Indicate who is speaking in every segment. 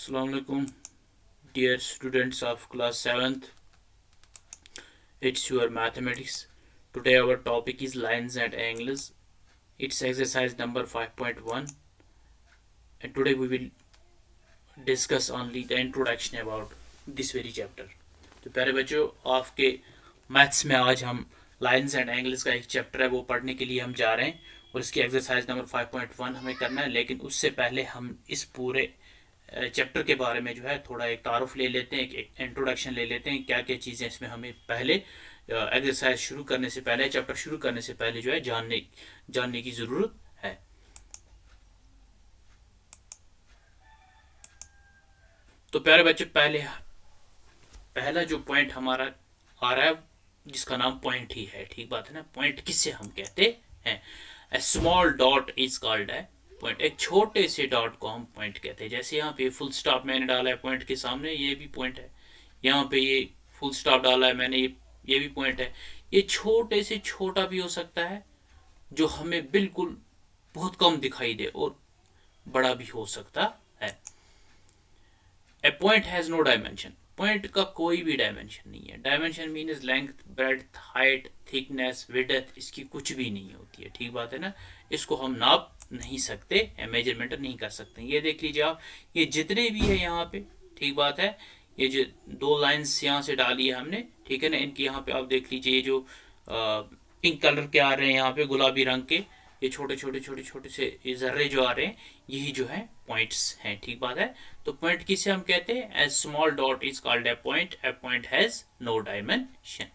Speaker 1: Assalamualaikum, dear students of class 7th. It's your mathematics. Today our topic is lines and angles. It's exercise number 5.1, and today we will discuss only the introduction about this very chapter. तो प्यारे बच्चों, आपके maths में आज हम lines and angles का एक chapter है वो पढ़ने के लिए हम जा रहे हैं और इसकी एक्सरसाइज नंबर 5.1 हमें करना है। लेकिन उससे पहले हम इस पूरे चैप्टर के बारे में जो है थोड़ा एक तारुफ ले लेते हैं, एक इंट्रोडक्शन ले लेते हैं, क्या क्या चीज़ें इसमें हमें पहले एक्सरसाइज शुरू करने से पहले, चैप्टर शुरू करने से पहले जो है जानने की ज़रूरत है। तो प्यारे बच्चे, पहला जो पॉइंट हमारा आ रहा है जिसका नाम पॉइंट ही है, ठीक बात है ना। पॉइंट किससे हम कहते हैं? ए स्मॉल डॉट इज कॉल्ड है पॉइंट। एक छोटे से डॉट को हम पॉइंट कहते हैं। जैसे यहाँ पे फुल स्टॉप मैंने डाला है पॉइंट के सामने, ये भी पॉइंट है। यहाँ पे ये फुल स्टॉप डाला है मैंने, ये भी पॉइंट है। ये छोटे से छोटा भी हो सकता है जो हमें बिल्कुल बहुत कम दिखाई दे, और बड़ा भी हो सकता है। A point has no dimension. Point का कोई भी डायमेंशन नहीं है। Dimension means length, breadth, height, thickness, width, इसकी कुछ भी नहीं होती है, ठीक बात है ना। इसको हम नाप नहीं सकते, मेजरमेंट नहीं कर सकते। ये देख लीजिए आप, ये जितने भी है यहाँ पे, ठीक बात है। ये जो दो लाइंस यहाँ से डाली है हमने, ठीक है ना, इनकी यहाँ पे आप देख लीजिए, ये जो पिंक कलर के आ रहे हैं यहाँ पे, गुलाबी रंग के, ये छोटे छोटे से ये जर्रे जो आ रहे हैं, यही जो है पॉइंट्स हैं, ठीक बात है। तो पॉइंट किसे हम कहते हैं? As small dot is called a point has no dimension.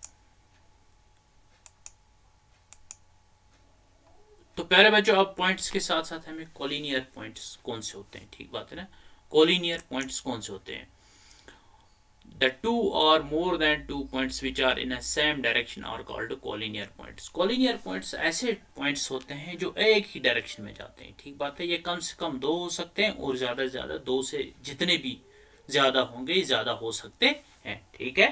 Speaker 1: तो प्यारे बच्चों, अब पॉइंट्स के साथ साथ हमें कोलिनियर पॉइंट्स कौन से होते हैं, ठीक बात है ना। कोलिनियर पॉइंट्स कौन से होते हैं? The two or more than two points which are in a same direction are called collinear points. Collinear points ऐसे points होते हैं जो एक ही डायरेक्शन में जाते हैं, ठीक बात है। ये कम से कम दो हो सकते हैं और ज़्यादा से ज़्यादा दो से जितने भी ज़्यादा होंगे ज़्यादा हो सकते हैं, ठीक है।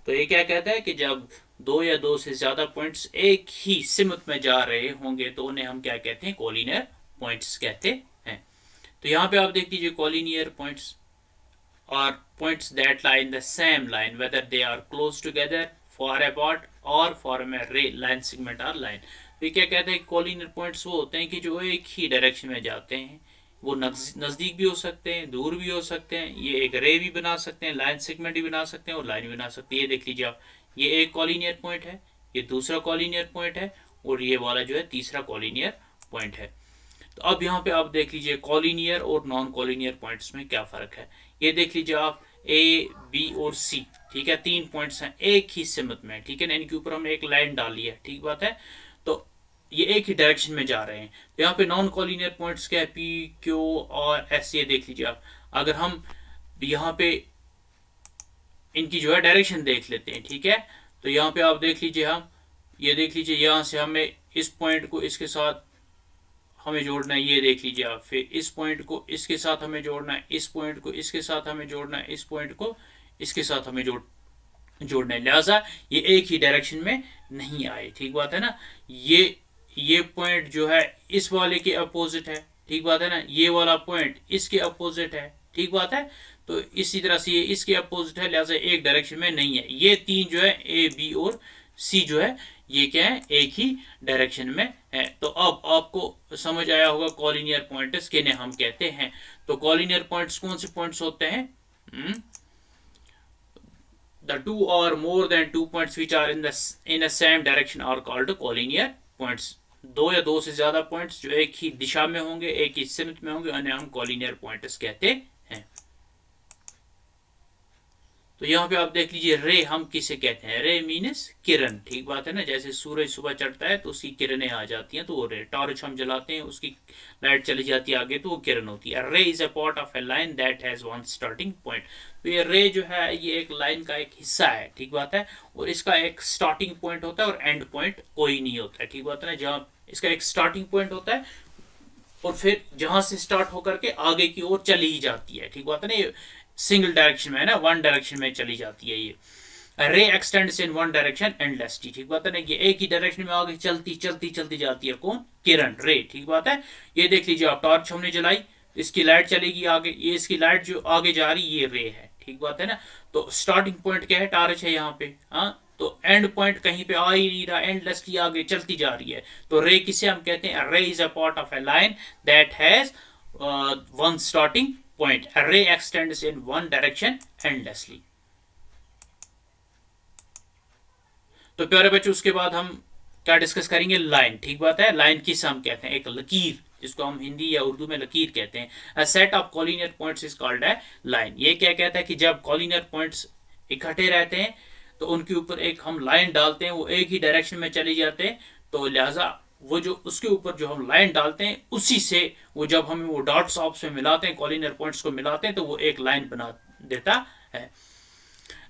Speaker 1: तो ये क्या कहता है कि जब दो या दो से ज़्यादा पॉइंट्स एक ही सिमत में जा रहे होंगे तो उन्हें हम क्या कहते हैं? कोलिनियर पॉइंट्स कहते हैं। तो यहाँ पे आप देख लीजिए, collinear points are points that lie in the same line whether they are close together, far apart or form a ray, line segment or line। तो क्या कहते हैं? कोलिनियर पॉइंट्स वो होते हैं कि जो एक ही डायरेक्शन में जाते हैं। वो नज़दीक भी हो सकते हैं, दूर भी हो सकते हैं। ये एक रे भी बना सकते हैं, लाइन सेगमेंट भी बना सकते हैं और लाइन भी बना सकते हैं। ये देख लीजिए आप, ये एक कोलिनियर पॉइंट है, ये दूसरा कोलिनियर पॉइंट है और ये वाला जो है तीसरा कोलिनियर पॉइंट है। तो अब यहाँ पे आप देख लीजिए कोलिनियर और नॉन कोलिनियर पॉइंट्स में क्या फ़र्क है। ये देख लीजिए आप, ए, बी और सी, ठीक है, तीन पॉइंट्स हैं एक ही सिमत में, ठीक है ना। इनके ऊपर हमने एक लाइन डाली है, ठीक बात है। तो ये एक ही डायरेक्शन में जा रहे हैं। तो यहाँ पे नॉन कोलिनियर पॉइंट्स क्या है? पी, क्यू और एस। ये देख लीजिए आप, अगर हम यहाँ पे इनकी जो है डायरेक्शन देख लेते हैं, ठीक है। तो यहाँ पे आप देख लीजिए, हम ये देख लीजिए, यहाँ से हमें इस पॉइंट को इसके साथ हमें जोड़ना है, ये देख लीजिए आप। फिर इस पॉइंट को इसके साथ हमें जोड़ना है, इस पॉइंट को इसके साथ हमें जोड़ना है, इस पॉइंट को इसके साथ हमें जोड़ना है। लिहाजा ये एक ही डायरेक्शन में नहीं आए, ठीक बात है ना। ये पॉइंट जो है इस वाले के अपोजिट है, ठीक बात है ना। ये वाला पॉइंट इसके अपोजिट है, ठीक बात है। तो इसी तरह से ये इसके अपोजिट है, लिहाजा एक डायरेक्शन में नहीं है। ये तीन जो है, ए, बी और सी जो है, ये क्या है? एक ही डायरेक्शन में है। तो अब आपको समझ आया होगा कोलिनियर पॉइंट्स किन्हें हम कहते हैं। तो कोलिनियर पॉइंट्स कौन से पॉइंट्स होते हैं? The two or more than two points which are in a same direction are called collinear points। दो या दो से ज्यादा पॉइंट्स जो एक ही दिशा में होंगे, एक ही सिमत में होंगे, उन्हें हम कोलिनियर पॉइंट्स कहते हैं। तो यहाँ पे आप देख लीजिए, रे हम किसे कहते हैं? रे मीन्स किरण, ठीक बात है ना। जैसे सूरज सुबह चढ़ता है तो उसकी किरणें आ जाती हैं, तो वो रे। टॉर्च हम जलाते हैं, उसकी लाइट चली जाती है आगे, तो वो किरण होती है। रे is a part of A line that has one starting point. तो ये रे जो है, ये एक लाइन का एक हिस्सा है, ठीक बात है। और इसका एक स्टार्टिंग पॉइंट होता है और एंड पॉइंट कोई नहीं होता है, ठीक बात है ना। जहाँ इसका एक स्टार्टिंग पॉइंट होता है और फिर जहां से स्टार्ट होकर के आगे की ओर चली ही जाती है, ठीक बात है ना। ये सिंगल डायरेक्शन में है ना, वन डायरेक्शन में चली जाती है। ये रे x tends in one direction endlessly, ठीक बात है ना। ये एक ही डायरेक्शन में आगे चलती जाती है। कौन? किरण, रे, ठीक बात है। ये देख लीजिए आप, टॉर्च हमने जलाई, इसकी लाइट चलेगी आगे, ये इसकी लाइट जो आगे जा रही ये रे है, ठीक बात है ना। तो स्टार्टिंग पॉइंट क्या है, टार्च है यहाँ पे, हाँ, तो एंड पॉइंट कहीं पे आ ही नहीं रहा, एंडलेसली आगे चलती जा रही है। तो रे किसे हम कहते हैं, रे is a part of A line that has one starting point, a ray extends in one direction endlessly। तो प्यारे बच्चों उसके बाद हम क्या डिस्कस करेंगे, लाइन, ठीक बात है। लाइन किस हम कहते हैं, एक लकीर, जिसको हम हिंदी या उर्दू में लकीर कहते हैं। A set of collinear points is called a line. ये क्या कहता है कि जब कॉलिनियर पॉइंट्स इकट्ठे रहते हैं तो उनके ऊपर एक हम लाइन डालते हैं, वो एक ही डायरेक्शन में चले जाते हैं, तो लिहाजा वो जो उसके ऊपर जो हम लाइन डालते हैं उसी से वो जब हम वो डॉट्स ऑप्स में मिलाते हैं, कॉलिनियर पॉइंट्स को मिलाते हैं, तो वो एक लाइन बना देता है।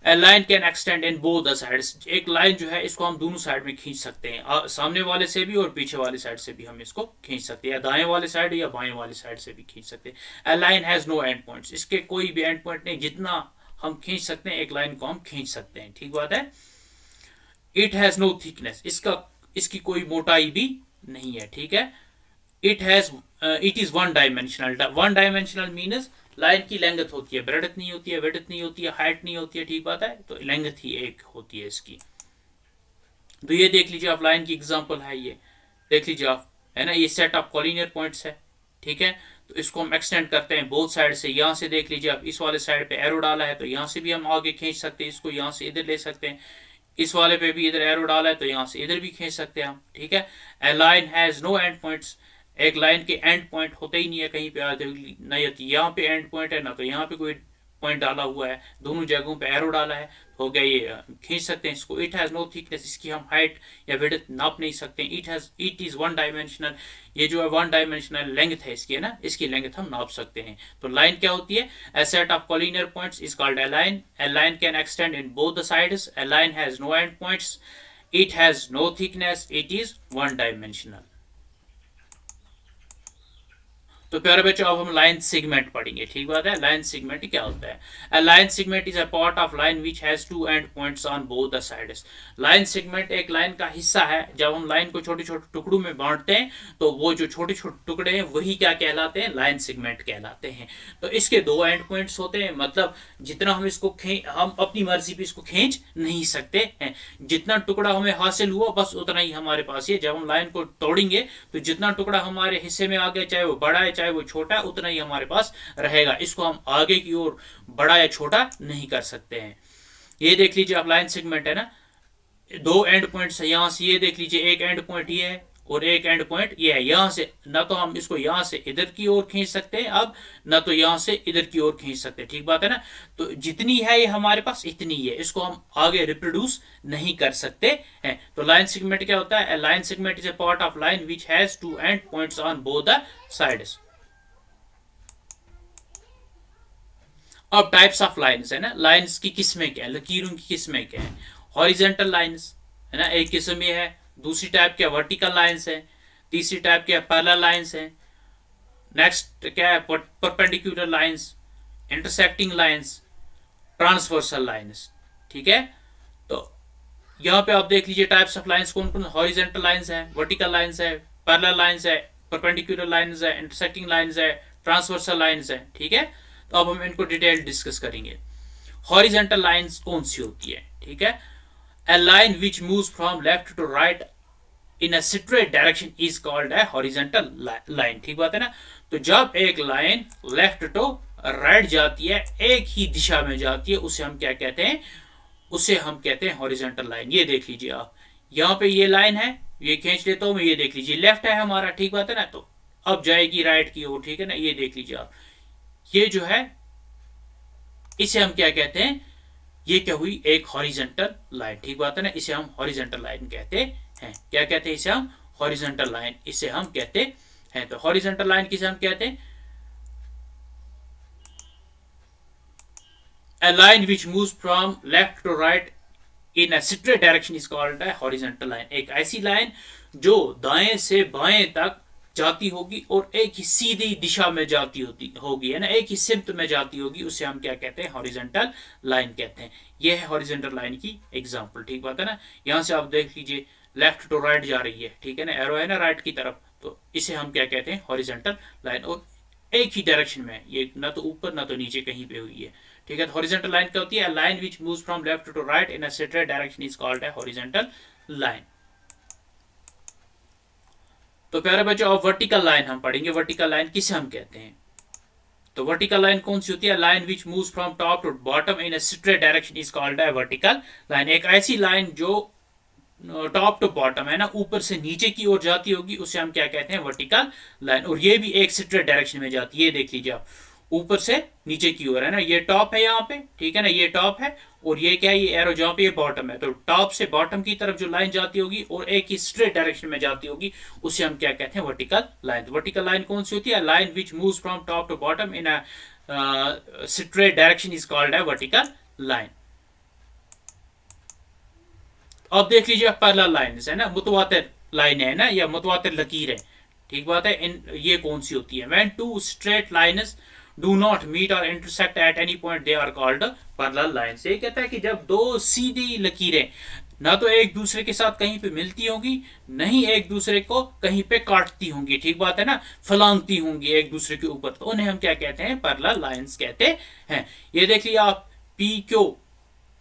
Speaker 1: A line can extend in both the sides. एक लाइन जो है इसको हम दोनों साइड में खींच सकते हैं, सामने वाले से भी और पीछे वाले साइड से भी हम इसको खींच सकते हैं, या दाएं वाले साइड या बाएं वाले साइड से भी खींच सकते हैं। A line has no end points. इसके कोई भी एंड पॉइंट नहीं, जितना हम खींच सकते हैं एक लाइन को हम खींच सकते हैं, ठीक बात है। It has no thickness. इसकी कोई मोटाई भी नहीं है, ठीक है। It is one dimensional. One dimensional means line की लेंथ होती है, ब्रेडथ नहीं होती है, विड्थ नहीं होती है, हाइट नहीं होती है, ठीक बात है। तो लेंथ ही एक होती है इसकी। तो ये देख लीजिए आप, लाइन की एग्जांपल है ये, देख लीजिए आप, है ना, ये सेट ऑफ कॉलिनियर पॉइंट्स है, ठीक है। तो इसको हम एक्सटेंड करते हैं बोथ साइड से। यहाँ से देख लीजिए आप, इस वाले साइड पे एरो डाला है तो यहाँ से भी हम आगे खींच सकते हैं, इसको यहाँ से इधर ले सकते हैं। इस वाले पे भी इधर एरो डाला है तो यहाँ से इधर भी खींच सकते हैं हम, ठीक है। A line has no end points. एक लाइन के एंड पॉइंट होते ही नहीं है कहीं पे, नहीं, यहाँ पे एंड पॉइंट है ना, तो यहाँ पे कोई पॉइंट डाला हुआ है, दोनों जगहों पे एरो डाला है, तो हो गया ये, खींच सकते हैं इसको। It has no thickness. इसकी हम हाइट या विड्थ नाप नहीं सकते। It is one dimensional. ये जो है वन डायमेंशनल लेंथ है इसकी, है ना, इसकी लेंथ हम नाप सकते हैं। तो लाइन क्या होती है, a set of collinear points is called a line. A line can extend in both the sides. A line has no end points. It has no thickness. It is one dimensional. तो प्यारे बच्चों अब हम line segment पढ़ेंगे, ठीक बात है। Line segment क्या होता है, a line segment is a part of line which has two end points on both the sides. Line segment एक लाइन का हिस्सा है। जब हम लाइन को छोटे छोटे टुकड़ों में बांटते हैं तो वो जो छोटे छोटे टुकड़े हैं वही क्या कहलाते हैं, लाइन सेगमेंट कहलाते हैं। तो इसके दो एंड पॉइंट्स होते हैं, मतलब जितना हम इसको हम अपनी मर्जी पे इसको खींच नहीं सकते हैं। जितना टुकड़ा हमें हासिल हुआ बस उतना ही हमारे पास है। जब हम लाइन को तोड़ेंगे तो जितना टुकड़ा हमारे हिस्से में आ गया, चाहे वो बड़ा है चाहे वो छोटा है, उतना ही हमारे पास रहेगा। इसको हम आगे की ओर बड़ा या छोटा नहीं कर सकते हैं। ये देख लीजिए आप, लाइन सेगमेंट है ना, दो एंड पॉइंट्स है। यहां से ये देख लीजिए, एक एंड पॉइंट ये है और एक एंड पॉइंट ये है। यहां से ना तो हम इसको यहां से इधर की ओर खींच सकते हैं अब, ना तो यहां से इधर की ओर खींच सकते हैं, ठीक बात है ना। तो जितनी है ये हमारे पास इतनी ही है, इसको हम आगे रिप्रोड्यूस नहीं कर सकते हैं। तो लाइन सेगमेंट क्या होता है, line segment is a part of line which has two end points on both the sides. अब टाइप्स ऑफ लाइन्स है ना, लाइन्स की किस्में क्या है, लकीरों की किस्में क्या है। हॉरिजेंटल लाइन्स है ना, एक किस्म ये है। दूसरी टाइप क्या, वर्टिकल लाइन्स है। तीसरी टाइप क्या, पैरेलल लाइन्स है। नेक्स्ट क्या है, perpendicular lines, intersecting lines, transversal lines, ठीक है। तो यहाँ पे आप देख लीजिए टाइप्स ऑफ लाइन्स कौन कौन, हॉरिजेंटल लाइन्स है, वर्टिकल लाइन्स है, पैरेलल लाइन्स है, परपेंडिकुलर लाइन्स है, इंटरसेक्टिंग लाइन्स है, ट्रांसवर्सल लाइन्स है, ठीक है। तो अब हम इनको डिटेल डिस्कस करेंगे। हॉरिजेंटल लाइंस कौन सी होती है, ठीक है। A line which moves from left to right in a straight direction is called a horizontal line, ठीक बात है ना। तो जब एक लाइन लेफ्ट टू राइट जाती है, एक ही दिशा में जाती है, उसे हम क्या कहते हैं, उसे हम कहते हैं हॉरिजेंटल लाइन। ये देख लीजिए आप, यहाँ पे ये लाइन है, ये खींच लेता हूं मैं, ये देख लीजिए लेफ्ट है हमारा, ठीक बात है ना। तो अब जाएगी राइट की ओर, ठीक है ना। ये देख लीजिए आप, ये जो है इसे हम क्या कहते हैं, ये क्या हुई, एक हॉरिजेंटल लाइन, ठीक बात है ना। इसे हम हॉरिजेंटल लाइन कहते हैं। क्या कहते हैं इसे हम, हॉरिजेंटल लाइन इसे हम कहते हैं। तो हॉरिजेंटल लाइन किसे हम कहते हैं, a line which moves from left to right in a straight direction is called a horizontal line। एक ऐसी लाइन जो दाएं से बाएं तक जाती होगी और एक ही सीधी दिशा में जाती होगी, है ना, एक ही सिमत में जाती होगी, उसे हम क्या कहते हैं, हॉरिजॉन्टल लाइन कहते हैं। यह है हॉरिजॉन्टल लाइन की एग्जांपल, ठीक बात है ना। यहां से आप देख लीजिए लेफ्ट टू राइट जा रही है, ठीक है ना, एरो है ना राइट की तरफ, तो इसे हम क्या कहते हैं, हॉरिजॉन्टल लाइन। और एक ही डायरेक्शन में, ये ना तो ऊपर ना तो नीचे कहीं पे हुई है, ठीक है। तो हॉरिजॉन्टल लाइन क्या होती है? Line which moves from left to right in a straight direction is called है हॉरिजॉन्टल लाइन। तो प्यारे बच्चों, अब वर्टिकल लाइन हम पढ़ेंगे। वर्टिकल लाइन किसे हम कहते हैं? तो वर्टिकल लाइन कौन सी होती है? Line which moves from top to bottom in a straight direction is called है वर्टिकल लाइन। एक ऐसी लाइन जो टॉप टू बॉटम है ना, ऊपर से नीचे की ओर जाती होगी, उसे हम क्या कहते हैं? Vertical line. और ये भी एक स्ट्रेट डायरेक्शन में जाती है। ये देख लीजिए आप, ऊपर से नीचे की ओर है ना, ये टॉप है यहाँ पे, ठीक है ना, ये टॉप है, और ये क्या है? ये एरो जहाँ पे ये बॉटम है। तो टॉप से बॉटम की तरफ जो लाइन जाती होगी और एक ही स्ट्रेट डायरेक्शन में जाती होगी, उसे हम क्या कहते हैं? Vertical line. वर्टिकल लाइन कौन सी होती है? Line which moves from top to bottom in a straight direction is called है वर्टिकल लाइन। अब देख लीजिए पैरेलल लाइंस है ना, मुतवातिर लाइन है ना, या मुतवातिर लकीर है, ठीक बात है। इन ये कौन सी होती है? When two straight lines do not meet और intersect at any point they are called parallel lines. ये कहता है कि जब दो सीधी लकीरें ना तो एक दूसरे के साथ कहीं पे मिलती होंगी, नहीं एक दूसरे को कहीं पे काटती होंगी, ठीक बात है ना, फलांगती होंगी एक दूसरे के ऊपर, तो उन्हें हम क्या कहते हैं? पैरेलल लाइंस कहते हैं। ये देख लिया आप, पी क्यू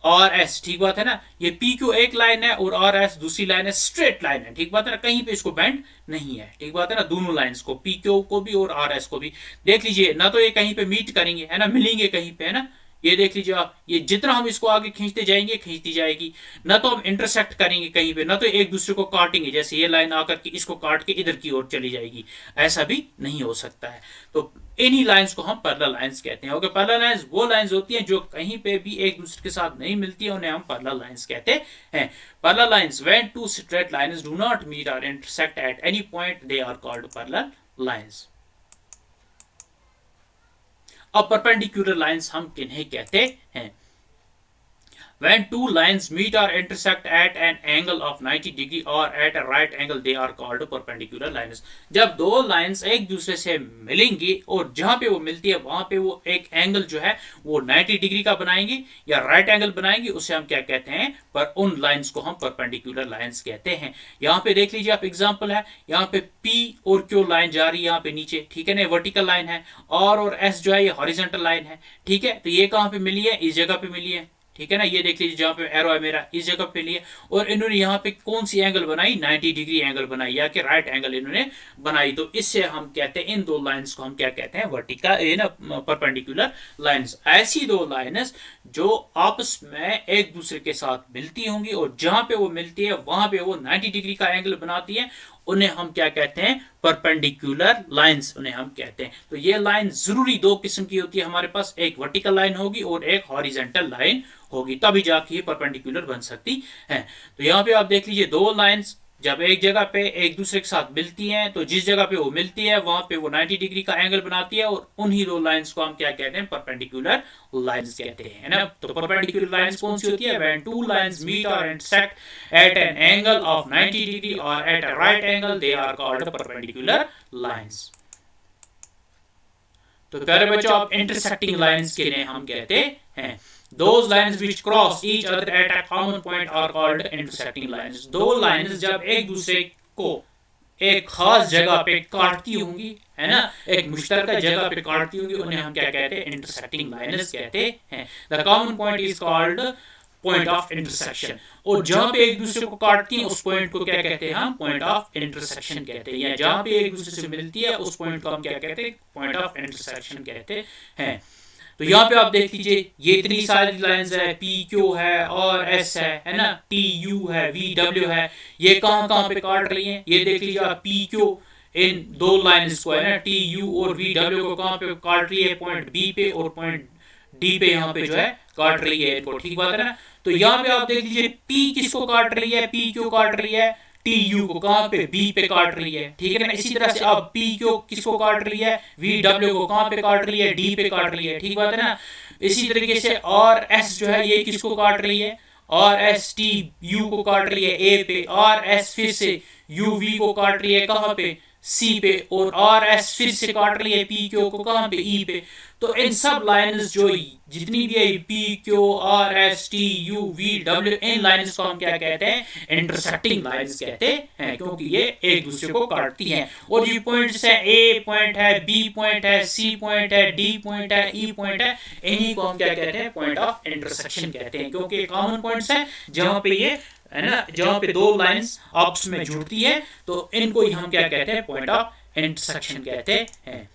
Speaker 1: और एस, ठीक बात है ना, ये पी क्यू एक लाइन है और आर एस दूसरी लाइन है, स्ट्रेट लाइन है, ठीक बात है ना, कहीं पे इसको बैंड नहीं है, ठीक बात है ना। दोनों लाइंस को, पी क्यू को भी और आर एस को भी देख लीजिए, ना तो ये कहीं पे मीट करेंगे है ना, मिलेंगे कहीं पे है ना। ये देख लीजिए आप, ये जितना हम इसको आगे खींचते जाएंगे खींचती जाएगी, ना तो हम इंटरसेक्ट करेंगे कहीं पे, ना तो एक दूसरे को काटेंगे, जैसे ये लाइन आकर के इसको काट के इधर की ओर चली जाएगी, ऐसा भी नहीं हो सकता है। तो इन्हीं लाइंस को हम पैरेलल लाइंस कहते हैं। ओके, पैरेलल लाइंस वो लाइंस होती हैं जो कहीं पे भी एक दूसरे के साथ नहीं मिलती है, उन्हें हम पैरेलल लाइंस कहते हैं। Parallel lines when two straight lines do not meet और intersect at any point they are called parallel lines. अब परपेंडिकुलर लाइंस हम किन्हें कहते हैं? When two lines meet or intersect at an angle of 90 degree or at a right angle, they are called perpendicular lines. जब दो lines एक दूसरे से मिलेंगी और जहां पे वो मिलती है वहां पे वो एक एंगल जो है वो 90 डिग्री का बनाएंगे या राइट एंगल बनाएंगे, उसे हम क्या कहते हैं? पर उन लाइंस को हम परपेंडिकुलर लाइंस कहते हैं। यहाँ पे देख लीजिए आप, एग्जांपल है, यहाँ पे P और Q लाइन जा रही है यहाँ पे नीचे, ठीक है ना, वर्टिकल लाइन है, और S जो है ये हॉरिजॉन्टल लाइन है, ठीक है। तो ये कहाँ पे मिली है? इस जगह पे मिली है, ठीक है ना। ये देख लीजिए जहां पे एरो है मेरा, इस जगह पे लिए, और इन्होंने यहाँ पे कौन सी एंगल बनाई? 90 डिग्री एंगल बनाई, या कि राइट एंगल इन्होंने बनाई। तो इससे हम कहते हैं, इन दो लाइंस को हम क्या कहते हैं? Vertical perpendicular lines. ऐसी दो लाइंस जो आपस में एक दूसरे के साथ मिलती होंगी और जहां पे वो मिलती है वहां पे वो 90 डिग्री का एंगल बनाती है, उन्हें हम क्या कहते हैं? परपेंडिकुलर लाइंस उन्हें हम कहते हैं। तो ये लाइन जरूरी दो किस्म की होती है हमारे पास, एक वर्टिकल लाइन होगी और एक हॉरिजॉन्टल लाइन होगी, तभी जाके ये परपेंडिकुलर बन सकती है। तो यहाँ पे आप देख लीजिए, दो लाइंस जब एक जगह पे एक दूसरे के साथ मिलती हैं, तो जिस जगह पे वो मिलती है वहां पे वो 90 डिग्री का एंगल बनाती है, और उन्हीं दो लाइंस को हम क्या कहते हैं? परपेंडिकुलर लाइंस कहते हैं, है ना। तो परपेंडिकुलर लाइंस कौन सी होती है? व्हेन टू लाइंस मीट और intersect at an angle of 90 degree और at a right angle, they are called perpendicular lines. तो प्यारे बच्चों, आप इंटरसेक्टिंग लाइंस किन्हें हम कहते हैं? Those lines which cross each other at a common point are called intersecting lines. दो लाइंस जब एक दूसरे को एक खास जगह पे काटती होंगी, है ना, एक मुश्तरका जगह पे काटती होंगी, उन्हें हम क्या कहते हैं? इंटरसेक्टिंग लाइंस कहते हैं। The common point is called point of intersection. और जहां पे एक दूसरे को काटती हैं उस पॉइंट को क्या कहते हैं? हम पॉइंट ऑफ इंटरसेक्शन कहते हैं। या जहां पे एक दूसरे से मिलती है उस पॉइंट को हम क्या कहते हैं? पॉइंट ऑफ इंटरसेक्शन कहते हैं। तो यहाँ पे आप देख लीजिए, ये इतनी सारी लाइंस है, पी क्यू है और एस है ना, टी यू है, वी डब्ल्यू है, ये कहाँ पे काट रही हैं? ये देख लीजिए आप, पी क्यू इन दो लाइंस को है ना, टी यू और वी डब्ल्यू को कहाँ पे काट रही है? पॉइंट बी पे और पॉइंट डी पे यहाँ पे जो है काट रही है इनको, ठीक बात है ना। तो यहाँ पे आप देख लीजिए, पी किसको काट रही है? पी क्यू काट रही है टी यू को, कहाँ पे? बी पे काट रही है, ठीक है ना। इसी तरह से अब पी क्यू किसको काट रही है? वी डब्ल्यू को, कहाँ पे काट रही है? डी पे काट रही है, ठीक बात है ना। इसी तरीके से और एस जो है ये किसको काट रही है? और एस टी यू को काट रही है ए पे, और एस फिर से यू वी को काट रही है कहाँ पे? सी पे, और आर एस फिर से काट रही है पी क्यू को कहाँ पे, ई पे। तो इन सब लाइंस जो जितनी भी है P Q R S T U V W, इन लाइंस को हम क्या कहते हैं, इंटरसेक्टिंग लाइंस कहते हैं, क्योंकि ये एक दूसरे को काटती हैं। और ये पॉइंट्स है, ए पॉइंट है, बी पॉइंट है, सी पॉइंट है, डी पॉइंट है, ई पॉइंट है, इन्हीं को हम क्या कहते हैं, पॉइंट ऑफ इंटरसेक्शन कहते हैं, क्योंकि कॉमन पॉइंट्स है जहाँ पे ये है ना, जहाँ पे दो लाइंस आपस में जुड़ती है, तो इनको ही हम क्या कहते हैं, पॉइंट ऑफ इंटरसेक्शन कहते हैं।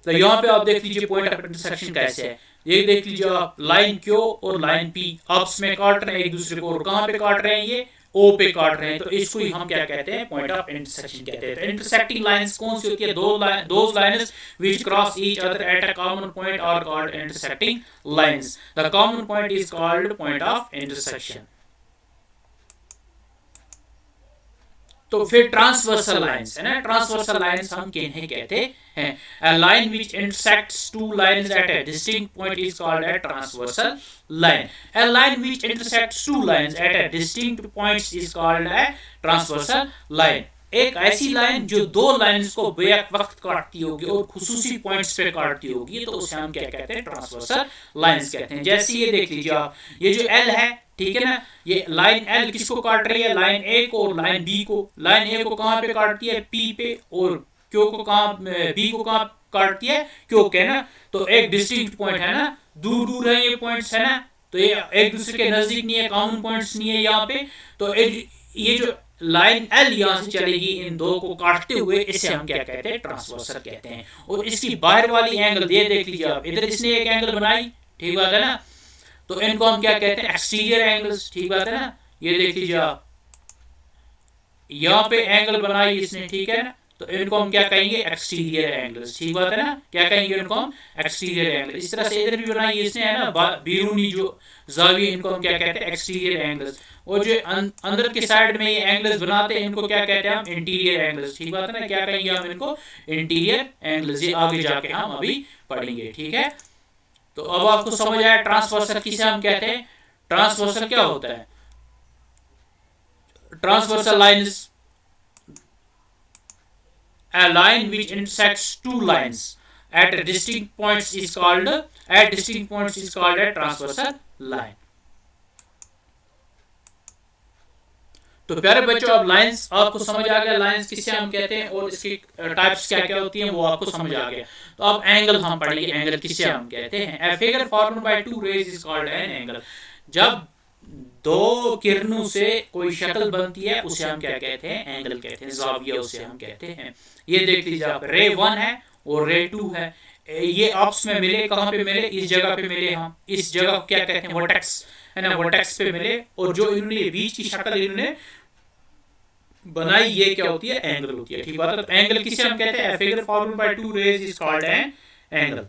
Speaker 1: तो यहाँ पे आप देख लीजिए पॉइंट ऑफ इंटरसेक्शन कैसे है, ये देख लीजिए आप, लाइन क्यू और लाइन पी आपस में काट रहे हैं एक दूसरे को, और कहाँ पे काट रहे हैं, ये ओ पे काट रहे हैं, तो इसको ही हम क्या कहते हैं, पॉइंट ऑफ इंटरसेक्शन कहते हैं। तो इंटरसेक्टिंग लाइंस कौन सी होती है, those lines which cross each other at a common point are called intersecting lines. The common point is called point of intersection. तो फिर ट्रांसवर्सल लाइंस है ना, ट्रांसवर्सल लाइंस हम किन्हें कहते हैं, a line which intersects two lines at a distinct point is called a transversal line. A line which intersects two lines at a distinct points is called a transversal line. एक ऐसी line जो दो lines को bake वक्त काटती होगी और खुसूसी points पे काटती होगी, तो उसे हम क्या कहते हैं, ट्रांसवर्सल लाइंस कहते हैं। जैसे ये देख लीजिए आप, ये जो एल है, ठीक है ना, ये लाइन एल किसको काट रही है, लाइन ए को और लाइन बी को। लाइन ए को कहाँ पे काटती है, पी पे, और क्यू को कहाँ, बी को कहाँ काटती है, क्यू के ना। तो एक डिस्टिंक्ट पॉइंट है ना, दूर दूर है ये पॉइंट्स है ना, तो ये एक दूसरे के नजदीक नहीं है, कॉमन पॉइंट्स नहीं है यहाँ पे। तो ये जो लाइन एल यहाँ से चलेगी इन दो को काटते हुए, इसे हम क्या कहते हैं, ट्रांसवर्सल कहते हैं। और इसकी बाहर वाली एंगल ये देख लीजिए आप, इधर इसने एक एंगल बनाई, ठीक बात है ना, तो इनको हम क्या कहते हैं, एक्सटीरियर एंगल्स, ठीक बात है ना। ये देख लीजिए आप, यहाँ पे एंगल बनाई इसने, ठीक है ना, तो इनको हम क्या कहेंगे, एक्सटीरियर एंगल्स, ठीक बात है ना, क्या कहेंगे इनको हम, एक्सटीरियर एंगल। इस तरह से इधर भी बनाई इसने है ना, बैरूनी जो जाविये, इनको हम क्या कहते हैं, एक्सटीरियर एंगल्स। और जो अंदर के साइड में ये एंगल्स बनाते हैं, इनको क्या कहते हैं हम, इंटीरियर एंगल्स, ठीक बात है ना, क्या कहेंगे हम इनको, इंटीरियर एंगल्स। ये आगे जाके हम अभी पढ़ेंगे, ठीक है। तो अब आपको समझ आया ट्रांसवर्सल किसे हम कहते हैं, ट्रांसवर्सल क्या होता है। Transversal line is a line which intersects two lines at distinct points is called a transversal line. तो प्यारे बच्चों, अब लाइंस आपको समझ आ गया, लाइंस किसे हम कहते हैं और इसकी टाइप्स क्या क्या होती हैं वो आपको समझ आ गया। तो अब एंगल हम पढ़ेंगे, एंगल किसे हम कहते हैं। A figure formed by two rays is called an angle. जब दो किरणों से कोई शक्ल बनती है उसे हम क्या कहते हैं, एंगल कहते हैं, ज़ाविया उसे हम कहते हैं। ये देख लीजिए आप, रे 1 है और रे 2 है, ये आपस में मिले, कहाँ पे मिले, इस जगह पे मिले, हम इस जगह को क्या कहते हैं, वर्टेक्स है ना, वर्टेक्स पे मिले, और जो इन्होंने बीच की शक्ल इन्होंने बनाई, ये क्या होती है, एंगल होती है, ठीक बात है। तो एंगल किसे हम कहते हैं, figure formed by two rays is called an angle.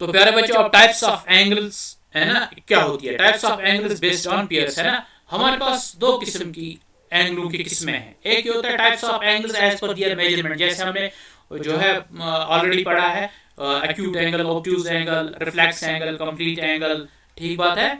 Speaker 1: तो प्यारे बच्चों, अब टाइप्स ऑफ एंगल्स है ना क्या होती है, types of angles based on pairs है ना। हमारे पास दो किस्म की एंगलों की किस्में हैं। एक ये होता है types of angles as per their measurement, जैसे हमने जो है ऑलरेडी पढ़ा है, acute angle, obtuse angle, reflex angle, complete angle, ठीक बात है,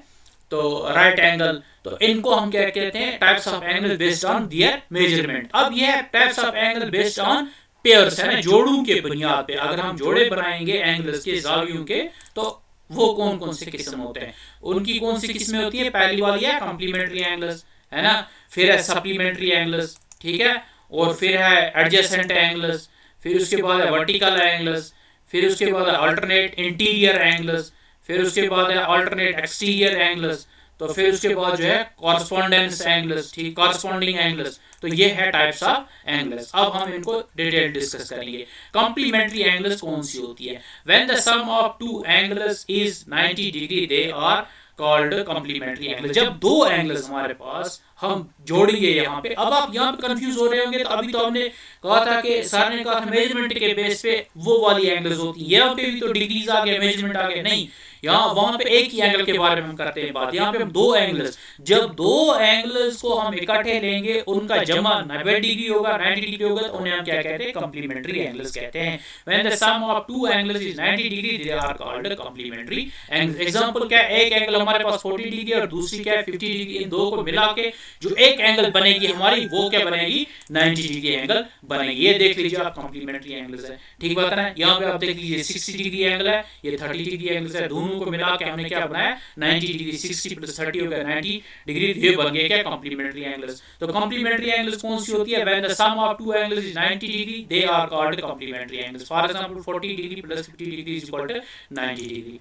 Speaker 1: तो राइट एंगल। तो इनको हम क्या कहते हैं, types of angle based on their measurement. अब ये है types of angle based on pairs है ना, जोड़ों के बुनियाद पे। अगर हम जोड़े बनाएंगे एंगल्स के, ज़ावियों के, तो वो कौन कौन से किस्म होते हैं, उनकी कौन सी किस्में होती है। पहली वाली है कॉम्प्लीमेंट्री एंगल्स है ना, फिर है सप्लीमेंट्री एंगल्स, ठीक है, और फिर है एडजेसेंट एंगल्स, फिर उसके बाद है वर्टिकल एंगल्स, फिर उसके बाद है अल्टरनेट इंटीरियर एंगल्स, फिर उसके बाद है अल्टरनेट एक्सटीरियर एंगल्स, तो फिर उसके बाद जो है कॉरस्पॉन्डेंस एंगल्स, ठीक, कॉरस्पॉन्डिंग एंगल्स। तो ये है टाइप्स ऑफ एंगल्स। अब हम इनको डिटेल डिस्कस करेंगे। कॉम्प्लीमेंट्री एंगल्स कौन सी होती है, when the sum of two angles is 90 degree they are called complementary angle. जब दो एंगल्स हमारे पास हम जोड़ेंगे यहाँ पे, अब आप यहाँ पे कंफ्यूज हो रहे होंगे, तो अभी तो हमने कहा था कि सर ने कहा था मेजरमेंट के बेस पे वो वाली एंगल्स होती है, यहाँ पे भी तो डिग्रीज आ गए, मेजरमेंट आ गए, नहीं, यहाँ वहां पे एक ही एंगल के बारे में हम करते हैं बात, यहाँ पे हम दो एंगल्स, जब दो एंगल्स को हम इकट्ठे लेंगे उनका जमा 90 डिग्री होगा, 90 डिग्री होगा, तो उन्हें हम क्या कहते हैं, कॉम्प्लीमेंट्री एंगल्स कहते हैं। When the sum of two angles is 90 degree they are called complementary angles. Example क्या है, एक एंगल हमारे पास 40 डिग्री और दूसरी क्या है 50 डिग्री, इन दो को मिला के जो एक एंगल बनेगी हमारी वो क्या बनेगी, 90 डिग्री एंगल बनेगी। ये देख लीजिए आप कॉम्प्लीमेंट्री एंगल्स है, ठीक बात है ना। यहाँ पे आप देख लीजिए 60 डिग्री एंगल है, ये 30 डिग्री एंगल है, दोनों को मिला के हमने क्या बनाया 90 डिग्री, 60 प्लस 30 हो गया 90 डिग्री, ये बन गया क्या कॉम्प्लीमेंट्री एंगल्स। तो कॉम्प्लीमेंट्री एंगल्स कौन सी होती है, when the sum of two angles is 90 degree they are called complementary angles. For example 40 degree plus 50 degree is equal to 90 degree.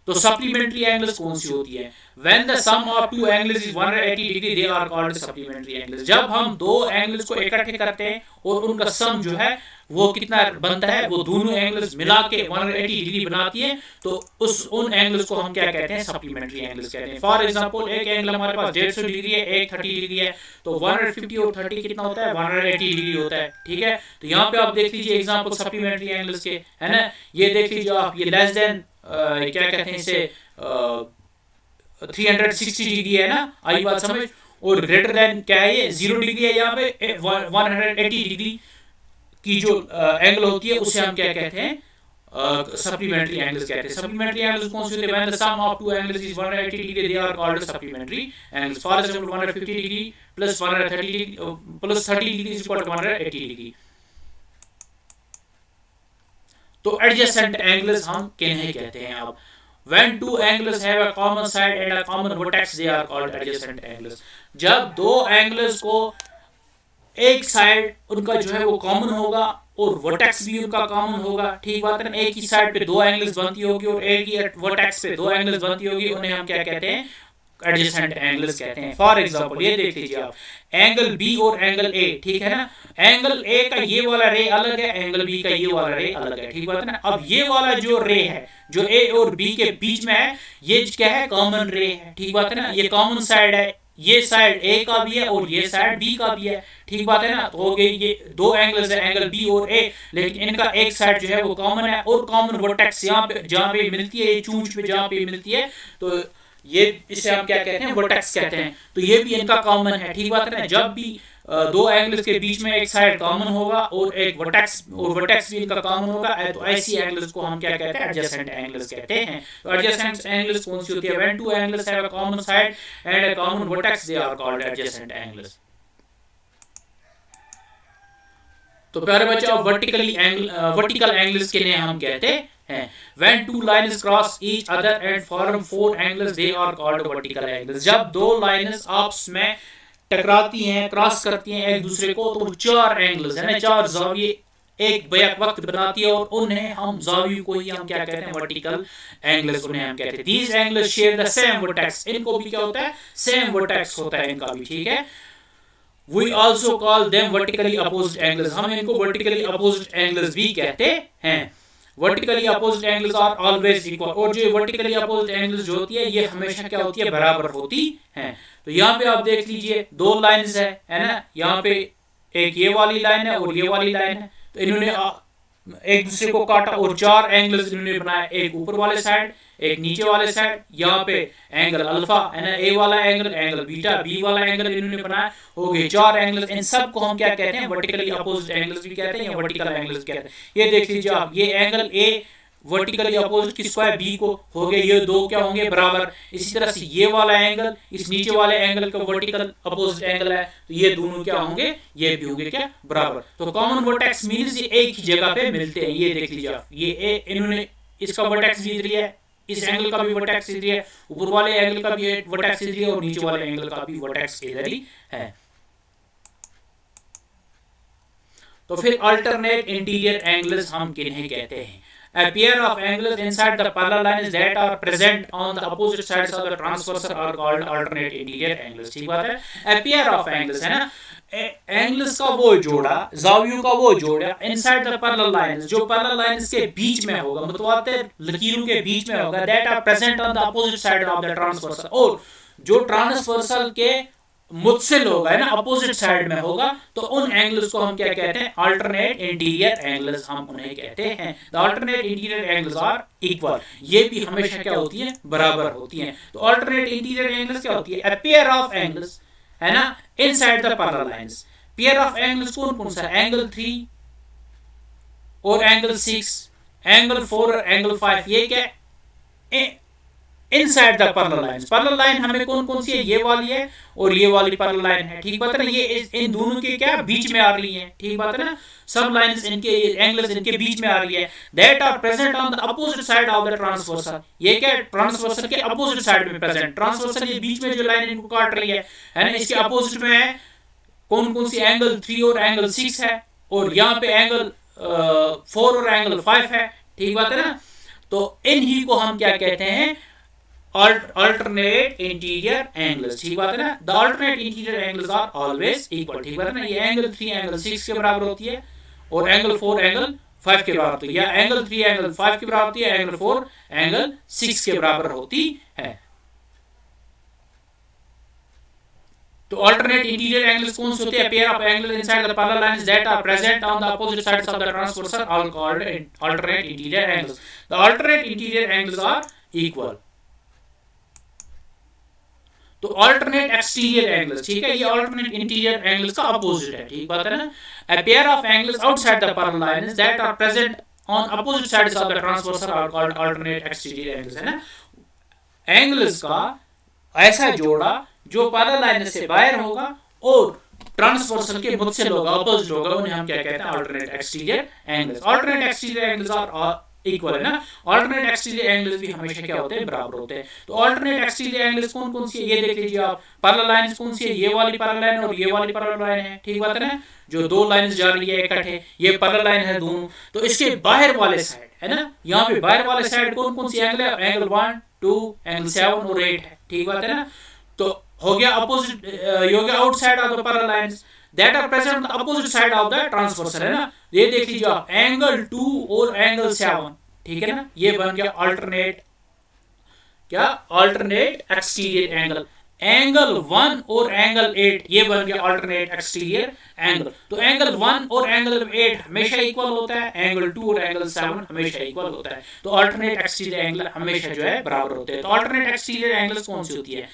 Speaker 1: तो सप्लीमेंट्री एंगल्स कौन सी होती है, when the sum of two angles is 180 degree they are called supplementary angles. जब हम दो angles को इकट्ठे करते हैं और उनका सम जो है वो कितना बनता है, वो दोनों एंगल्स मिला के 180 डिग्री बनाती है, तो उन एंगल्स को हम क्या कहते हैं, सप्लीमेंट्री एंगल्स कहते हैं। फॉर एग्जांपल एक एंगल हमारे पास 150 डिग्री है, एक 30 डिग्री है, तो 150 और 30 कितना होता है, 180 डिग्री होता है, ठीक है। तो यहाँ पे आप देख लीजिए एग्जांपल सप्लीमेंट्री एंगल्स के, है ना। ये देख लीजिए आप, ये लेस देन क्या कहते हैं इसे 360 डिग्री है ना, आई बात समझ, और ग्रेटर देन क्या है, ये 0 डिग्री है, यहाँ पे 180 डिग्री की जो एंगल होती है उसे हम क्या कहते हैं, सप्लीमेंट्री एंगल्स कहते हैं। सप्लीमेंट्री एंगल्स कौन से होते हैं, when the sum of two angles is 180 degree they are called supplementary angles. For example 150 degree plus 130 degree plus 30 degree is equal to 180 degree. तो एडजेसेंट एंगल्स हम किन्हें कहते हैं। अब when two angles have a common side and a common vertex they are called adjacent angles। जब दो angles को एक साइड उनका जो है वो कॉमन होगा और वर्टेक्स भी उनका कॉमन होगा, ठीक बात है ना। एक ही साइड पे दो एंगल्स बनती होगी और एक ही वर्टेक्स पे दो एंगल्स बनती होगी, उन्हें हम क्या कहते हैं, एडजेसेंट एंगल्स कहते हैं। फॉर एग्जांपल ये देख लीजिए आप, एंगल बी और एंगल ए, ठीक है ना। एंगल ए का ये वाला रे अलग है, एंगल बी का ये वाला रे अलग है, ठीक बात है ना। अब ये वाला जो रे है जो ए और बी के बीच में है, ये क्या है, कॉमन रे है, ठीक बात है ना। ये कॉमन साइड है, ये साइड ए का भी है और ये साइड बी का भी है, ठीक बात है ना। तो हो गई ये दो एंगल्स है, एंगल बी और ए, लेकिन इनका एक साइड जो है वो कॉमन है और कॉमन वर्टेक्स यहाँ पे जहाँ पे मिलती है, चूंच पे जहाँ पे मिलती है, तो ये इसे हम क्या कहते हैं, वर्टेक्स कहते हैं। तो ये भी इनका कॉमन है, ठीक बात है ना। जब भी दो एंगल्स के बीच में एक साइड कॉमन होगा और एक वर्टेक्स भी इनका कॉमन होगा, तो ऐसी एंगल्स को हम क्या कहते हैं, एडजेसेंट एंगल्स कहते हैं। तो एडजेसेंट एंगल्स कौन सी होती है, when two angles have a common side and a common vertex they are called adjacent angles. तो प्यारे बच्चों, वर्टिकल एंगल्स किन्हें हम कहते हैं, when two lines cross each other and form four angles they are called vertical angles। जब दो lines आपस में टकराती हैं, क्रॉस करती हैं एक दूसरे को, तो चार एंगल्स है ना, चार जाविये एक बैक वक्त बनाती है और उन्हें हम जाविये को ही हम क्या कहते हैं, वर्टिकल एंगल्स उन्हें हम कहते हैं। these angles share the same vertex। इनको भी क्या होता है, सेम वर्टेक्स होता है इनका भी, ठीक है। We also call them vertically opposed angles। हम इनको vertically opposed angles भी कहते हैं। Vertically opposite angles are always equal, और जो वर्टिकली अपोजिट एंगल्स जो होती है ये हमेशा क्या होती है, बराबर होती है। तो यहाँ पे आप देख लीजिए दो लाइंस है ना, यहाँ पे एक ये वाली लाइन है और ये वाली लाइन है, तो इन्होंने एक दूसरे को काटा और चार एंगल्स इन्होंने बनाया, एक ऊपर वाले साइड एक नीचे वाले साइड। यहाँ पे एंगल अल्फा है ना, ए वाला एंगल बीटा बी वाला एंगल इन्होंने बनाया, हो गए चार एंगल्स। इन सब को हम क्या कहते हैं, वर्टिकली अपोजिट एंगल्स भी कहते हैं या वर्टिकल एंगल्स कहते हैं। ये देख लीजिए आप, ये एंगल ए वर्टिकली अपोजिट किसको है, बी को, हो गए ये दो क्या होंगे, बराबर। इसी तरह से ये वाला एंगल इस नीचे वाले एंगल का वर्टिकल अपोजिट एंगल है, तो ये दोनों क्या होंगे, ये भी होंगे क्या, बराबर। तो कॉमन वर्टेक्स मींस ये एक ही जगह पे मिलते हैं। ये देख लीजिए आप, ये ए इन्होंने इसका वर्टेक्स इधर लिया है, इस एंगल का भी वर्टेक्स इधर है, ऊपर वाले एंगल का भी वर्टेक्स इधर है और नीचे वाले एंगल का भी वर्टेक्स इधर ही है। तो फिर अल्टरनेट इंटीरियर एंगल्स हम किन्हें कहते हैं, a pair of angles inside the parallel lines that are present on the opposite sides of the transversal are called alternate interior angles। ठीक बात है, a pair of angles है ना, एंगल्स का वो जोड़ा, जावियों का वो जोड़ा इनसाइड द पैरेलल लाइंस, जो पैरेलल लाइंस के बीच में होगा, मुतवातिर लकीरों के बीच में होगा, that are present on the opposite side of the transversal, और जो ट्रांसवर्सल के मुझसे होगा है ना, अपोजिट साइड में होगा, तो उन एंगल्स को हम क्या कहते हैं, अल्टरनेट इंटीरियर एंगल्स हम उन्हें कहते हैं। The alternate interior angles are equal, ये भी हमेशा क्या होती है, बराबर होती हैं। तो अल्टरनेट इंटीरियर एंगल्स क्या होती है, अ पेयर ऑफ एंगल्स है ना inside the parallel lines. Pair of angles कौन कौन सा, एंगल 3 और एंगल 6, एंगल 4 और एंगल 5, ये क्या inside the parallel lines. Parallel line हमें कौन कौन सी है, ये वाली है और ये वाली पैरेलल लाइन है, ठीक बात है ना, ये इन दोनों के क्या बीच में आ रही है, ठीक बात है ना, सब लाइंस इनके एंगल्स इनके बीच में आ रही है। That are present on the opposite side of the transversal, ये क्या ट्रांसवर्सल के अपोजिट साइड में प्रेजेंट, ट्रांसवर्सल ये बीच में जो लाइन इनको काट रही है ना, इसके अपोजिट में है कौन कौन सी, एंगल 3 और एंगल 6 है, और यहाँ पे एंगल 4 और एंगल 5 है, ठीक बात है ना। तो इन ही को हम क्या कहते हैं, alternate interior angles, ठीक बात है ना। the alternate interior angles are always equal, ठीक बात है ना। ये एंगल 3 एंगल 6 के बराबर होती है और एंगल 4 एंगल 5 के बराबर होती है, या एंगल 3 एंगल 5 के बराबर होती है, एंगल 4 एंगल 6 के बराबर होती है। तो alternate interior angles कौन से होते हैं, pair of angles inside the parallel lines that are present on the opposite sides of the transversal are called alternate interior angles. The alternate interior angles are equal. तो alternate exterior angles, ठीक है, ये alternate interior angles का opposite है, ठीक बात है ना। A pair of angles outside the parallel lines that are present on opposite sides of the transversal are called alternate exterior angles, है ना। एंगल्स का ऐसा जोड़ा जो पैरेलल लाइन से बाहर होगा और ट्रांसवर्सल के मुझसे होगा, अपोजिट होगा, उन्हें हम क्या कहते हैं, alternate exterior angles. Alternate exterior angles are equal, है ना। अल्टरनेट एक्सटीरियर एंगल्स भी हमेशा क्या होते हैं, बराबर होते हैं। तो अल्टरनेट एक्सटीरियर एंगल्स कौन कौन सी है, ये देख लीजिए आप, पैरेलल लाइंस कौन सी है, ये वाली पैरेलल लाइन और ये वाली पैरेलल लाइन है, ठीक बात है ना, जो दो लाइंस जा रही है इकट्ठे, ये पैरेलल लाइन है दोनों। तो इसके बाहर वाले साइड है ना, यहाँ पे बाहर वाले साइड कौन कौन सी एंगल है, एंगल 1 2 एंगल 7 और 8 है, ठीक बात है ना। तो हो गया अपोजिट, हो गया outside of the parallel lines that are present on the opposite side of the transversal, है ना। ये देख लीजिए आप, एंगल 2 और एंगल 7, ठीक है ना, ये बन गया अल्टरनेट, क्या, अल्टरनेट एक्सटीरियर एंगल। एंगल 1 और एंगल 8 ये बन गया अल्टरनेट एक्सटीरियर एंगल। तो एंगल 1 और एंगल 8 हमेशा इक्वल होता है, एंगल 2 और एंगल 7 हमेशा इक्वल होता है। तो अल्टरनेट एक्सटीरियर एंगल हमेशा जो है बराबर होते हैं। तो अल्टरनेट एक्सटीरियर एंगल्स कौन सी होती है,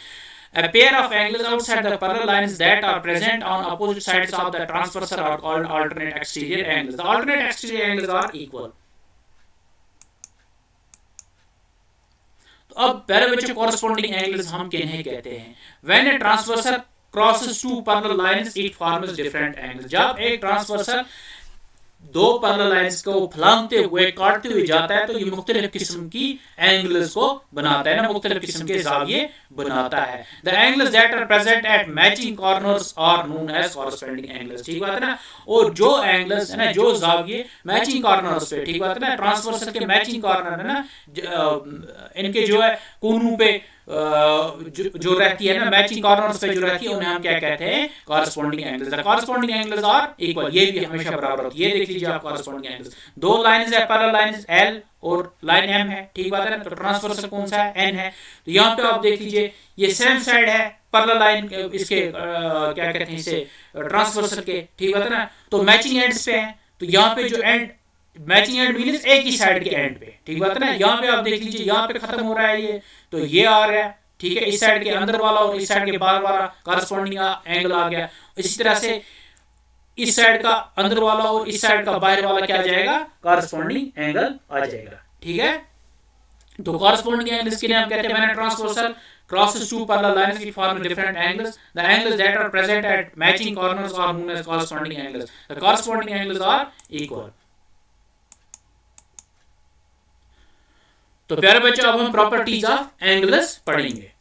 Speaker 1: a pair of angles outside the parallel lines that are present on opposite sides of the transversal are called alternate exterior angles. The alternate exterior angles are equal. तो अब प्यारे बच्चों, corresponding angles हम किन्हें कहते हैं, when a transversal crosses two parallel lines it forms different angles. जब एक ट्रांसवर्सल दो पैरेलल लाइंस को फलांगते हुए काटते हुए जाता है तो ये मुख्तलिफ किस्म की एंगल्स को बनाता है ना, मुख्तलिफ किस्म के जाविये बनाता है। The angles that are present at matching corners are known as corresponding angles, ठीक बात है ना। और जो एंगल्स है ना, जो जाविये मैचिंग कॉर्नर्स पे, ठीक बात है ना, ट्रांसवर्सल के मैचिंग कॉर्नर है ना, इनके जो है कोनों पे जो रहती है ना, मैचिंग कॉर्नर्स पे जो रहती है, उन्हें हम क्या कहते हैं, corresponding angles. The corresponding angles are equal, ये भी हमेशा बराबर होती है। ये देख लीजिए आप, कॉरस्पॉन्डिंग एंगल्स, दो लाइंस है पैरेलल लाइंस L और लाइन M है, ठीक बात है ना। तो ट्रांसवर्सल कौन सा है, N है। तो यहाँ पे आप देख लीजिए, ये सेम साइड है पैरेलल लाइन इसके क्या कहते हैं इसे, ट्रांसवर्सल के, ठीक बात है ना। तो मैचिंग एंड्स पे है, तो यहाँ पे जो एंड मैचिंग एंड मींस एक ही साइड के एंड पे, ठीक बात है ना। यहाँ पे आप देख लीजिए, यहाँ पे खत्म हो रहा है ये, तो ये आ रहा है, ठीक है, इस साइड के अंदर वाला और इस साइड के बाहर वाला कॉरस्पॉन्डिंग एंगल आ गया। इसी तरह से इस साइड का अंदर वाला और इस साइड का बाहर वाला क्या आ जाएगा, कॉरस्पॉन्डिंग एंगल आ जाएगा, ठीक है। तो कॉरस्पॉन्डिंग एंगल इसके लिए हम कहते हैं when transversal crosses two parallel lines which form different angles. The angles that are present at matching corners are known as corresponding angles. The corresponding angles are equal. तो प्यारे बच्चों, अब हम प्रॉपर्टीज ऑफ एंगल्स पढ़ेंगे।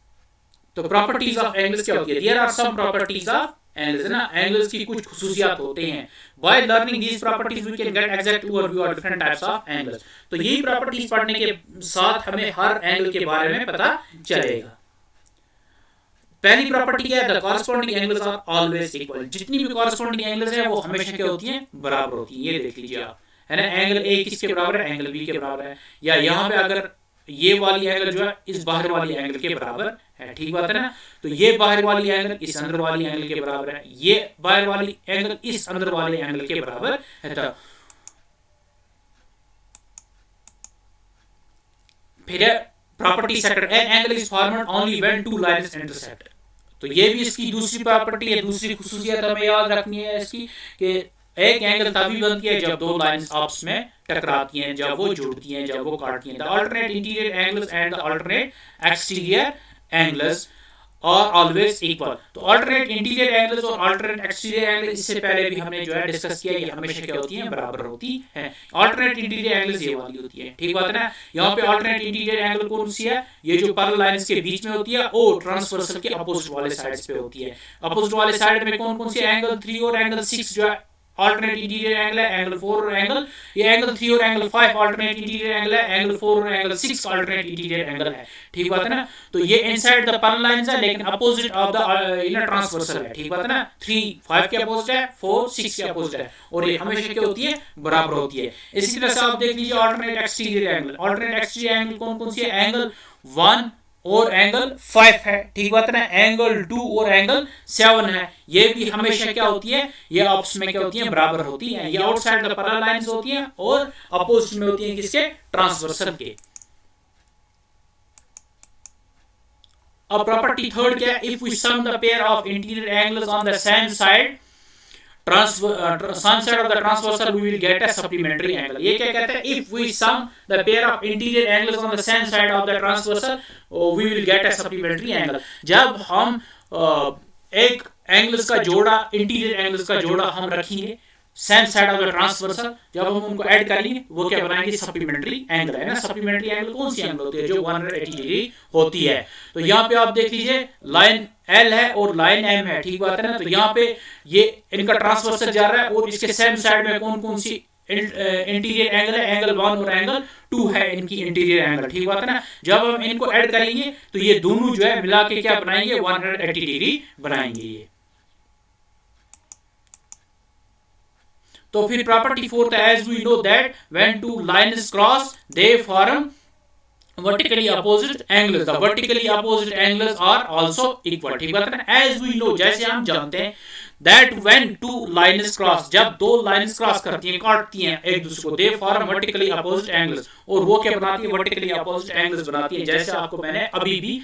Speaker 1: तो properties of angles क्या होती है, there are some properties of angles, है ना। एंगल्स की कुछ खुसूसियात होते हैं। By learning these properties we can get exact overview of different types of angles. तो यही प्रॉपर्टीज पढ़ने के साथ हमें हर एंगल के बारे में पता चलेगा। पहली प्रॉपर्टी क्या है, the corresponding angles are always equal. जितनी भी कॉरस्पॉन्डिंग एंगल्स है वो हमेशा क्या होती हैं, बराबर होती हैं। ये देख लीजिए आप, है ना, एंगल ए किसके बराबर है, एंगल बी के बराबर है, या यहाँ पे अगर ये वाली एंगल जो है इस बाहर वाली एंगल के बराबर है, ठीक बात है ना। तो ये बाहर वाली एंगल इस अंदर वाली एंगल के बराबर है, ये बाहर वाली एंगल इस अंदर वाले एंगल के बराबर है। तो फिर property second, an angle is formed only when two lines intersect. तो ये भी इसकी दूसरी प्रॉपर्टी है, दूसरी खुसूसियत हमें याद रखनी है इसकी कि एक एंगल तभी बनती है जब दो लाइंस आपस में टकराती हैं, जब वो जुड़ती हैं, जब वो काटती हैं। The alternate interior angles and the alternate exterior angles और ऑलवेज इक्वल। तो अल्टरनेट इंटीरियर एंगल्स और अल्टरनेट एक्सटीरियर एंगल इससे पहले भी हमने जो है डिस्कस किया, ये हमेशा क्या होती है, बराबर होती है। अल्टरनेट इंटीरियर एंगल्स ये वाली होती है, ठीक बात है ना। यहाँ पे अल्टरनेट इंटीरियर एंगल कौन सी है, ये जो पैरेलल लाइंस के बीच में होती है और ट्रांसवर्सल के अपोजिट वाले साइड्स पे होती है। अपोजिट वाले साइड में कौन कौन से एंगल 3 और एंगल 6 जो है अल्टरनेट इंटीरियर एंगल है, एंगल 4 और एंगल, ये एंगल 3 और एंगल 5 अल्टरनेट इंटीरियर एंगल है, एंगल 4 और एंगल 6 अल्टरनेट इंटीरियर एंगल है, ठीक बात है ना। तो ये इनसाइड द पैरेलल लाइंस है लेकिन opposite of the inner transversal है, ठीक बात है ना। 3 5 के अपोजिट है, 4 6 के अपोजिट है और ये हमेशा क्या होती है, बराबर होती है। इसी तरह से आप देख लीजिए alternate exterior angle, alternate exterior angle कौन कौन सी है, एंगल 1 और एंगल 5 है, ठीक बात है ना। एंगल 2 और एंगल 7 है, ये भी हमेशा क्या होती है, ये आपस में क्या होती है, बराबर होती है। ये आउटसाइड द पैरेलल लाइंस होती हैं और अपोजिट में होती हैं किसके, ट्रांसवर्सल के। अब प्रॉपर्टी थर्ड क्या है, if we sum the pair of interior angles on the same side same side of the transversal we will get a supplementary angle। ये क्या कहते हैं, if we sum the pair of interior angles on the same side of the transversal we will get a supplementary angle। जब हम एक angles का जोड़ा, interior angles का जोड़ा हम रखेंगे same side of the transversal, जब हम उनको ऐड करेंगे वो क्या बनाएंगे, सप्लीमेंट्री एंगल है ना। सप्लीमेंट्री एंगल कौन सी एंगल होती है, जो 180 डिग्री होती है। तो यहाँ पे आप देख लीजिए लाइन एल है और लाइन एम है, ठीक बात है ना। तो यहाँ पे ये इनका ट्रांसवर्सल जा रहा है और इसके सेम साइड में कौन कौन सी इंटीरियर एंगल है, एंगल 1 और एंगल 2 है इनकी इंटीरियर एंगल, ठीक बात है ना। जब हम इनको ऐड करेंगे तो ये दोनों जो है मिला के क्या बनाएंगे, 180 डिग्री बनाएंगे ये। तो फिर प्रॉपर्टी फोर्थ है, as we know that when two lines cross they form vertically opposite angles, the vertically opposite angles are also equal, ठीक बात है ना। as we know, जैसे हम जानते हैं that when two lines cross, जब दो लाइन्स क्रॉस करती हैं, काटती हैं एक दूसरे को, they form vertically opposite angles, और वो क्या बनाती है, vertically opposite angles बनाती है। जैसे आपको मैंने अभी भी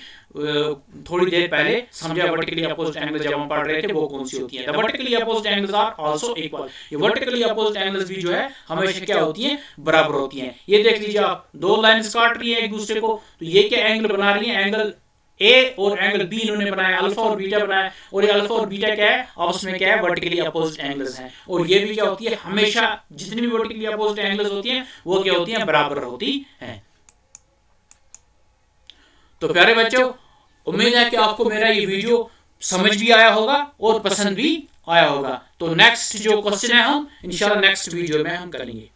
Speaker 1: थोड़ी देर पहले समझा vertically opposite angles जब हम पढ़ रहे थे वो कौन सी होती है। the vertically opposite angles are also equal, ये vertically opposite angles भी जो है हमेशा क्या होती हैं, बराबर होती हैं। ये देख लीजिए आप, दो लाइन्स काट रही है एक दूसरे को, तो ये क्या एंगल बना रही है, एंगल ए और एंगल बी इन्होंने बनाया, अल्फा और बीटा बनाया, और ये अल्फा और बीटा क्या है, आपस में क्या है, वर्टिकली अपोजिट एंगल्स हैं। और ये भी क्या होती है, हमेशा जितनी भी वर्टिकली अपोजिट एंगल्स होती हैं वो क्या होती हैं, बराबर होती हैं। तो प्यारे बच्चों, उम्मीद है कि आपको मेरा ये वीडियो समझ भी आया होगा और पसंद भी आया होगा। तो नेक्स्ट जो क्वेश्चन है हम इंशाल्लाह नेक्स्ट वीडियो में हम करेंगे।